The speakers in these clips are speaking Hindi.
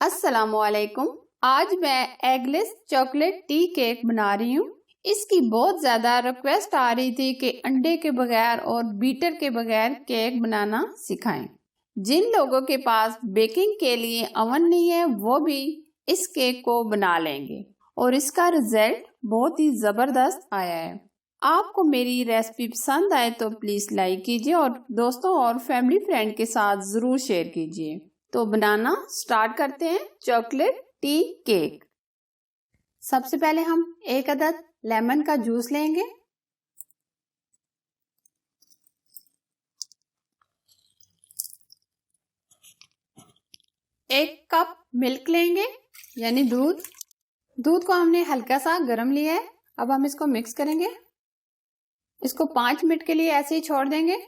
अस्सलामुअलैकुम। आज मैं एगलेस चॉकलेट टी केक बना रही हूँ। इसकी बहुत ज़्यादा रिक्वेस्ट आ रही थी कि अंडे के बगैर और बीटर के बगैर केक बनाना सिखाएं। जिन लोगों के पास बेकिंग के लिए अवन नहीं है वो भी इस केक को बना लेंगे और इसका रिजल्ट बहुत ही ज़बरदस्त आया है। आपको मेरी रेसिपी पसंद आए तो प्लीज़ लाइक कीजिए और दोस्तों और फैमिली फ्रेंड के साथ ज़रूर शेयर कीजिए। तो बनाना स्टार्ट करते हैं चॉकलेट टी केक। सबसे पहले हम एक अदद लेमन का जूस लेंगे। एक कप मिल्क लेंगे यानी दूध। दूध को हमने हल्का सा गर्म लिया है। अब हम इसको मिक्स करेंगे। इसको 5 मिनट के लिए ऐसे ही छोड़ देंगे।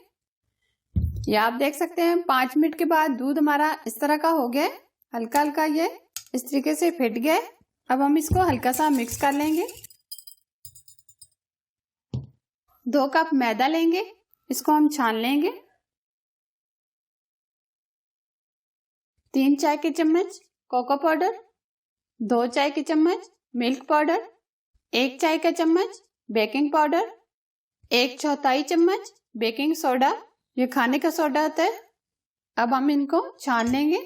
ये आप देख सकते हैं 5 मिनट के बाद दूध हमारा इस तरह का हो गया है। हल्का हल्का ये इस तरीके से फेंट गया है। अब हम इसको हल्का सा मिक्स कर लेंगे। 2 कप मैदा लेंगे, इसको हम छान लेंगे। 3 चाय के चम्मच कोको पाउडर, 2 चाय के चम्मच मिल्क पाउडर, 1 चाय का चम्मच बेकिंग पाउडर, 1/4 चम्मच बेकिंग सोडा, ये खाने का सोडा होता है। अब हम इनको छान लेंगे।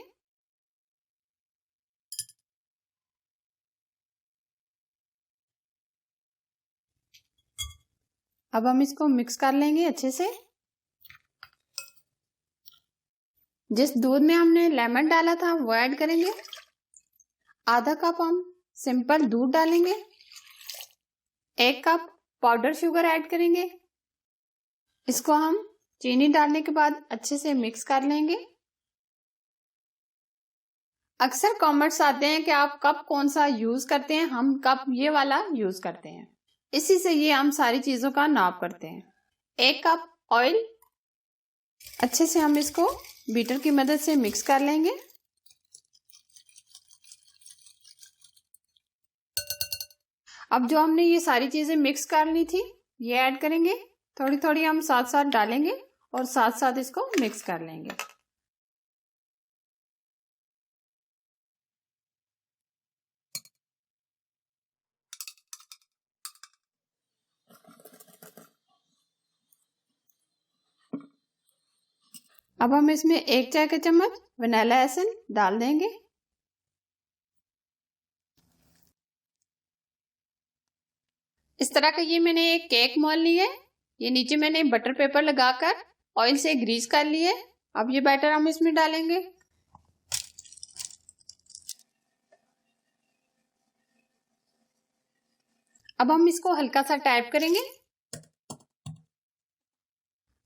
अब हम इसको मिक्स कर लेंगे अच्छे से। जिस दूध में हमने लेमन डाला था वो ऐड करेंगे। आधा कप हम सिंपल दूध डालेंगे। 1 कप पाउडर शुगर ऐड करेंगे। इसको हम चीनी डालने के बाद अच्छे से मिक्स कर लेंगे। अक्सर कमेंट्स आते हैं कि आप कप कौन सा यूज करते हैं। हम कप ये वाला यूज करते हैं। इसी से ये हम सारी चीजों का नाप करते हैं। 1 कप ऑयल। अच्छे से हम इसको बीटर की मदद से मिक्स कर लेंगे। अब जो हमने ये सारी चीजें मिक्स कर ली थी ये ऐड करेंगे। थोड़ी थोड़ी हम साथ साथ डालेंगे और साथ साथ इसको मिक्स कर लेंगे। अब हम इसमें 1 चाय का चम्मच वनीला एसेंस डाल देंगे। इस तरह का ये मैंने एक केक मोल लिया है। ये नीचे मैंने बटर पेपर लगाकर ऑयल से ग्रीस कर लिया है। अब ये बैटर हम इसमें डालेंगे। अब हम इसको हल्का सा टैप करेंगे।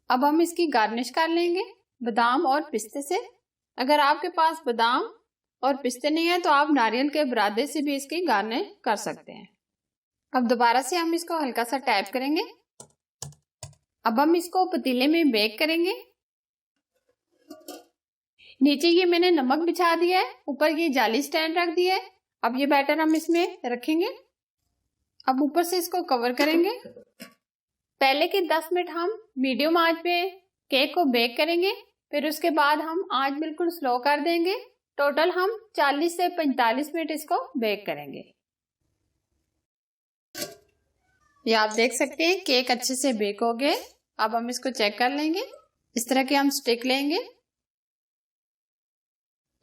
अब हम इसकी गार्निश कर लेंगे बादाम और पिस्ते से। अगर आपके पास बादाम और पिस्ते नहीं है तो आप नारियल के बुरादे से भी इसकी गार्निश कर सकते हैं। अब दोबारा से हम इसको हल्का सा टैप करेंगे। अब हम इसको पतीले में बेक करेंगे। नीचे ये मैंने नमक बिछा दिया है, ऊपर ये जाली स्टैंड रख दिया है। अब ये बैटर हम इसमें रखेंगे। अब ऊपर से इसको कवर करेंगे। पहले के 10 मिनट हम मीडियम आंच पे केक को बेक करेंगे। फिर उसके बाद हम आंच बिल्कुल स्लो कर देंगे। टोटल हम 40 से 45 मिनट इसको बेक करेंगे। ये आप देख सकते हैं केक अच्छे से बेक हो गए। अब हम इसको चेक कर लेंगे। इस तरह के हम स्टिक लेंगे।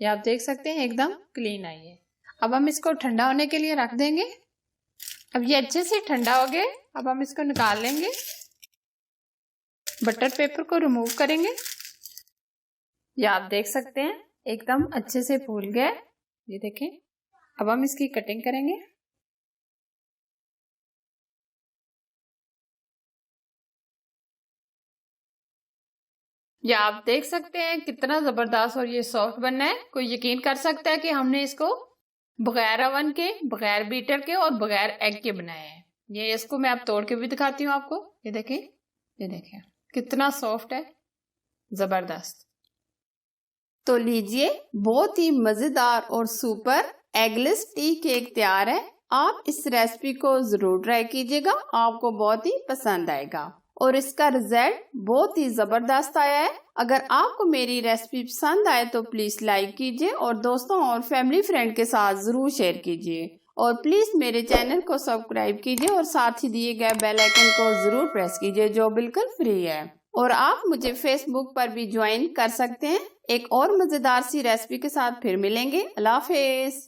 ये आप देख सकते हैं एकदम क्लीन आई है। अब हम इसको ठंडा होने के लिए रख देंगे। अब ये अच्छे से ठंडा हो गए। अब हम इसको निकाल लेंगे। बटर पेपर को रिमूव करेंगे। ये आप देख सकते हैं एकदम अच्छे से फूल गया। ये देखें। अब हम इसकी कटिंग करेंगे। ये आप देख सकते हैं कितना जबरदस्त और ये सॉफ्ट बनना है। कोई यकीन कर सकता है कि हमने इसको बगैर अवन के, बगैर बीटर के और बगैर एग के बनाए हैं। ये इसको मैं अब तोड़ के भी दिखाती हूँ आपको। ये देखें कितना सॉफ्ट है, जबरदस्त। तो लीजिए बहुत ही मजेदार और सुपर एगलेस टी केक तैयार है। आप इस रेसिपी को जरूर ट्राई कीजिएगा, आपको बहुत ही पसंद आएगा। और इसका रिजल्ट बहुत ही जबरदस्त आया है। अगर आपको मेरी रेसिपी पसंद आए तो प्लीज लाइक कीजिए और दोस्तों और फैमिली फ्रेंड के साथ जरूर शेयर कीजिए और प्लीज मेरे चैनल को सब्सक्राइब कीजिए और साथ ही दिए गए बेल आइकन को जरूर प्रेस कीजिए जो बिल्कुल फ्री है। और आप मुझे फेसबुक पर भी ज्वाइन कर सकते हैं। एक और मजेदार सी रेसिपी के साथ फिर मिलेंगे। अल्लाह हाफिज।